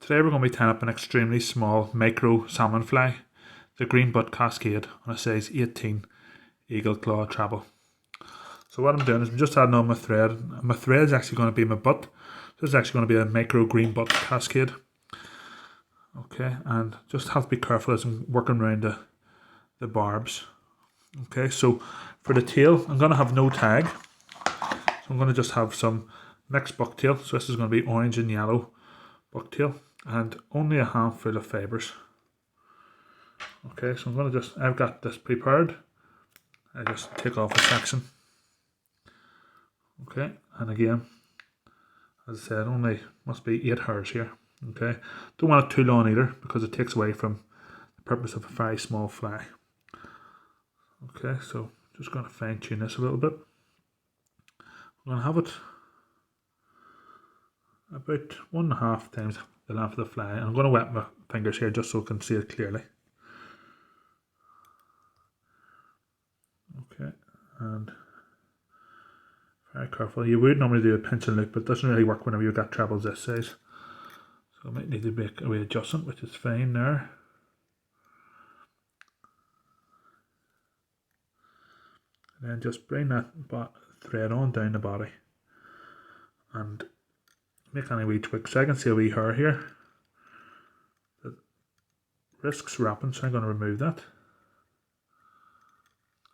Today we're going to be tying up an extremely small micro salmon fly, the green butt cascade, on a size 18 eagle claw treble. So what I'm doing is I'm just adding on my thread. My thread is actually going to be my butt. This is actually going to be a micro green butt cascade. Okay, and just have to be careful as I'm working around the barbs. Okay, so for the tail, I'm going to have no tag. So I'm going to just have some mixed bucktail. So this is going to be orange and yellow bucktail, and only a handful of fibres. Okay, so I'm going to I've got this prepared. I just take off a section. Okay, and again, as I said, only must be 8 hairs here. Okay, don't want it too long either because it takes away from the purpose of a very small fly. Okay, so just going to fine tune this a little bit. I'm going to have it about 1.5 times the length of the fly. I'm going to wet my fingers here just so I can see it clearly. Okay, and very careful. You would normally do a pinch and loop, but it doesn't really work whenever you've got trebles this size. So I might need to make a wee adjustment, which is fine there. And then just bring that thread on down the body and make any wee tweaks. So I can see a wee hair here that risks wrapping, so I'm going to remove that.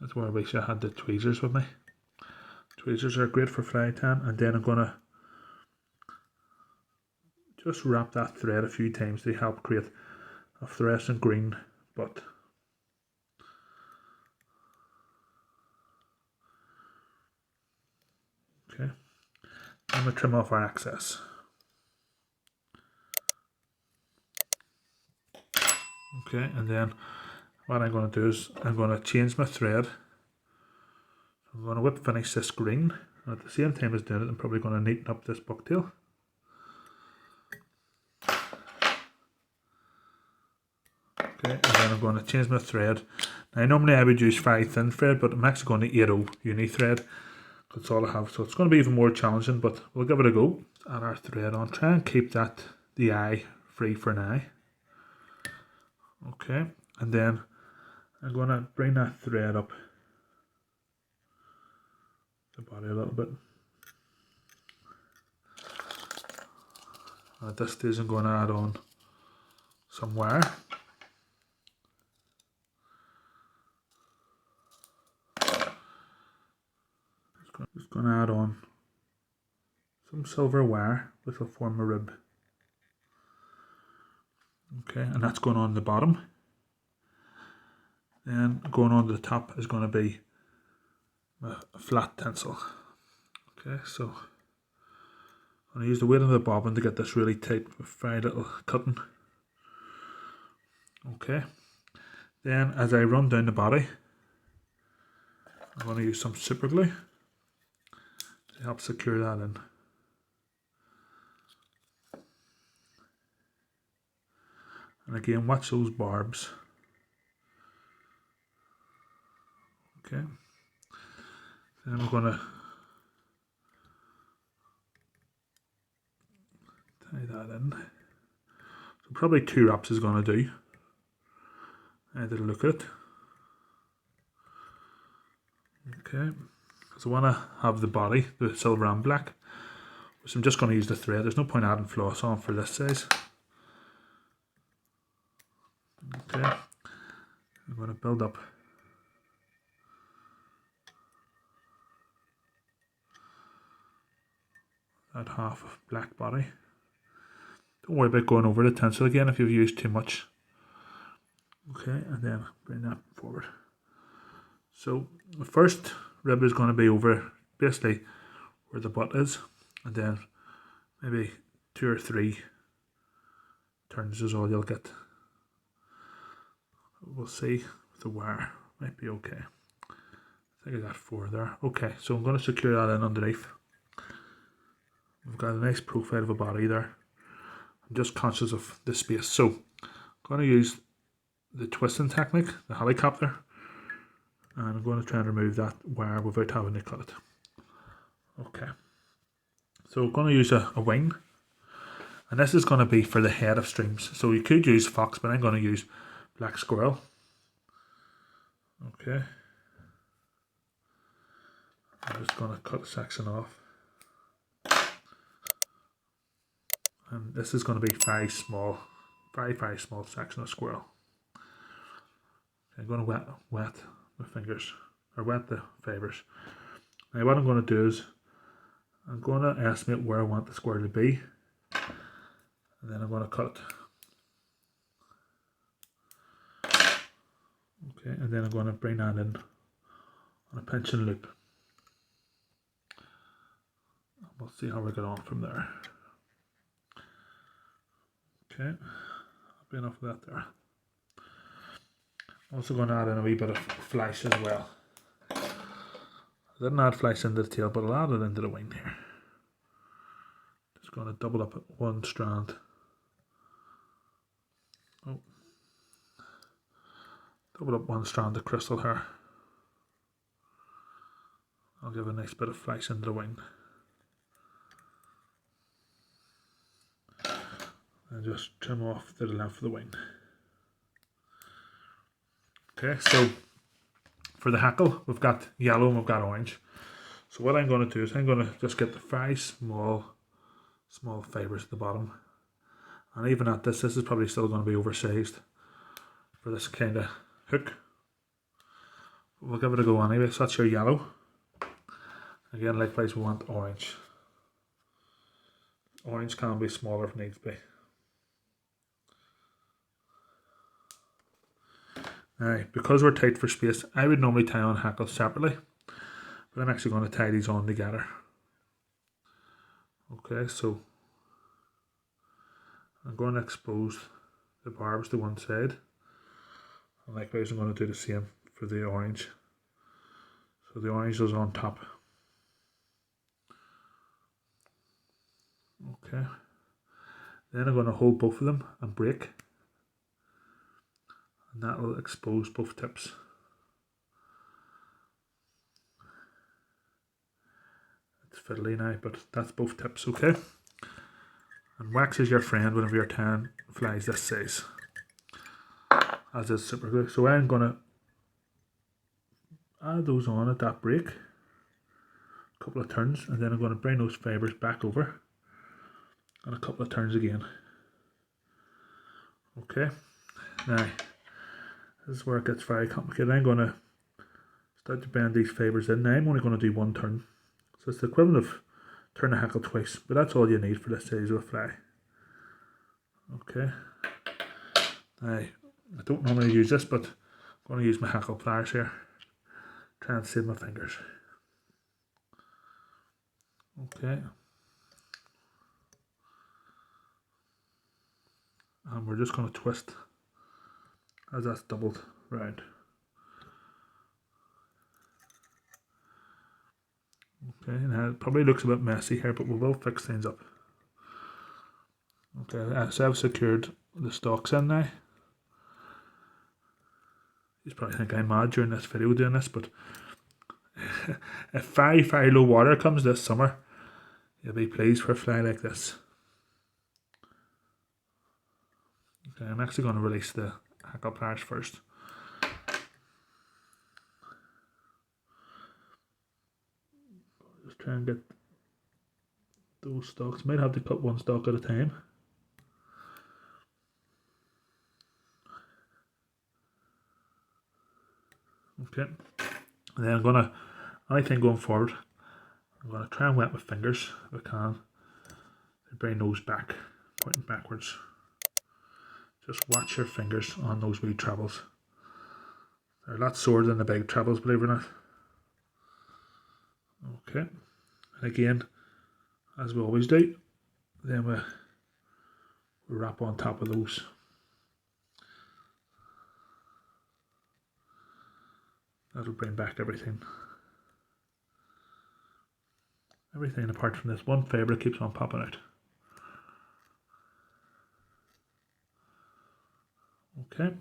That's why I wish I had the tweezers with me. Tweezers are great for fly tying, and then I'm going to just wrap that thread a few times to help create a fluorescent green butt. Okay, I'm going to trim off our excess. Okay, and then what I'm going to do is I'm going to change my thread. I'm going to whip finish this green, and at the same time as doing it, I'm probably going to neaten up this bucktail. Okay, and then I'm going to change my thread. Now normally I would use very thin thread, but I'm actually going to 80 uni thread. That's all I have, so it's going to be even more challenging, but we'll give it a go. Add our thread on. Try and keep the eye free for now. Okay, and then I'm going to bring that thread up the body a little bit. And at this stage I'm going to add on some wire. Just going to add on some silver wire, which will form a rib. Okay, and that's going on the bottom. Then going on to the top is going to be a flat tinsel. Okay, so I'm going to use the weight of the bobbin to get this really tight with very little cutting. Okay, then as I run down the body, I'm going to use some super glue to help secure that in. And again, watch those barbs. Okay, then we're going to tie that in. So probably 2 wraps is going to do. I did a look at it. Okay, so I want to have the body, the silver and black, so I'm just going to use the thread. There's no point adding floss on for this size. Okay, I'm going to build up that half of black body. Don't worry about going over the tinsel again if you've used too much. Okay, and then bring that forward. So the first rib is going to be over basically where the butt is, and then maybe 2 or 3 turns is all you'll get. We'll see with the wire, might be okay. I think I got 4 there. Okay, so I'm going to secure that in underneath. We've got a nice profile of a body there. I'm just conscious of the space, so I'm going to use the twisting technique, the helicopter, and I'm going to try and remove that wire without having to cut it. Okay, so I'm going to use a wing, And this is going to be for the head of streams. So you could use fox, but I'm going to use black squirrel. Okay. I'm just going to cut a section off. And this is going to be very small, very small section of squirrel. I'm going to wet my fingers, or wet the fibres. Now what I'm going to do is, I'm going to estimate where I want the squirrel to be. And then I'm going to cut. Okay, and then I'm going to bring that in on a pinch and loop. We'll see how we get on from there. Okay, I'll be enough of that there. I'm also going to add in a wee bit of flesh as well. I didn't add flesh into the tail, but I'll add it into the wing here. Just going to double up one strand. Oh. Double up one strand of crystal hair. I'll give a nice bit of flesh into the wing. And just trim off to the length of the wing. Okay, so for the hackle, we've got yellow and we've got orange. So what I'm going to do is I'm going to just get the very small fibres at the bottom. And even at this is probably still going to be oversized for this kind of hook. But we'll give it a go anyway. So that's your yellow. Again, likewise we want orange. Orange can be smaller if needs be. Now, because we're tight for space, I would normally tie on hackles separately, but I'm actually going to tie these on together. Okay, so I'm going to expose the barbs to one side, and likewise I'm going to do the same for the orange. So the orange is on top. Okay, then I'm going to hold both of them and break. And that will expose both tips. It's fiddly now, but that's both tips, okay? And wax is your friend whenever you're tying flies this size, as is super glue. So I'm going to add those on at that break, a couple of turns, and then I'm going to bring those fibres back over, and a couple of turns again. Okay, now this is where it gets very complicated. I'm going to start to bend these fibres in. Now I'm only going to do one turn. So it's the equivalent of turn the hackle twice, but that's all you need for this size of a fly. Okay. Now, I don't normally use this, but I'm going to use my hackle pliers here. Try and save my fingers. Okay. And we're just going to twist as that's doubled round. Okay, now it probably looks a bit messy here, but we will fix things up. Okay, so I've secured the stalks in now. You probably think I'm mad during this video doing this, but if very low water comes this summer, you'll be pleased for a fly like this. Okay, I'm actually going to release the hackle pliers first. Just try and get those stalks. Might have to cut one stalk at a time. Okay, and then I'm going to, I think going forward, I'm going to try and wet my fingers if I can. Bring those back, pointing backwards. Just watch your fingers on those wee trebles. They're a lot sorer than the big trebles, believe it or not. Okay, and again, as we always do, then we wrap on top of those. That'll bring back everything. Everything apart from this one fibre keeps on popping out. Okay.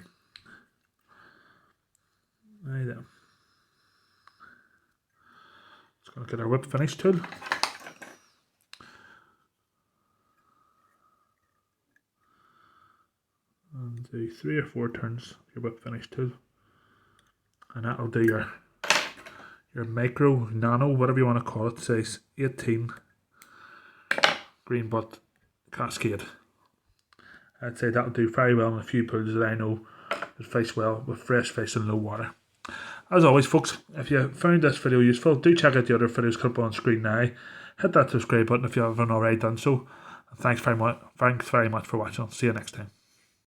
Now then. Just going to get our whip finish tool. and do 3 or 4 turns of your whip finish tool, and that'll do your micro, nano, whatever you want to call it, size 18 green butt cascade. I'd say that'll do very well in a few pools that I know that fish well with fresh fish and low water. As always, folks, if you found this video useful, do check out the other videos coming up on screen now. Hit that subscribe button if you haven't already done so. And thanks very much for watching. See you next time.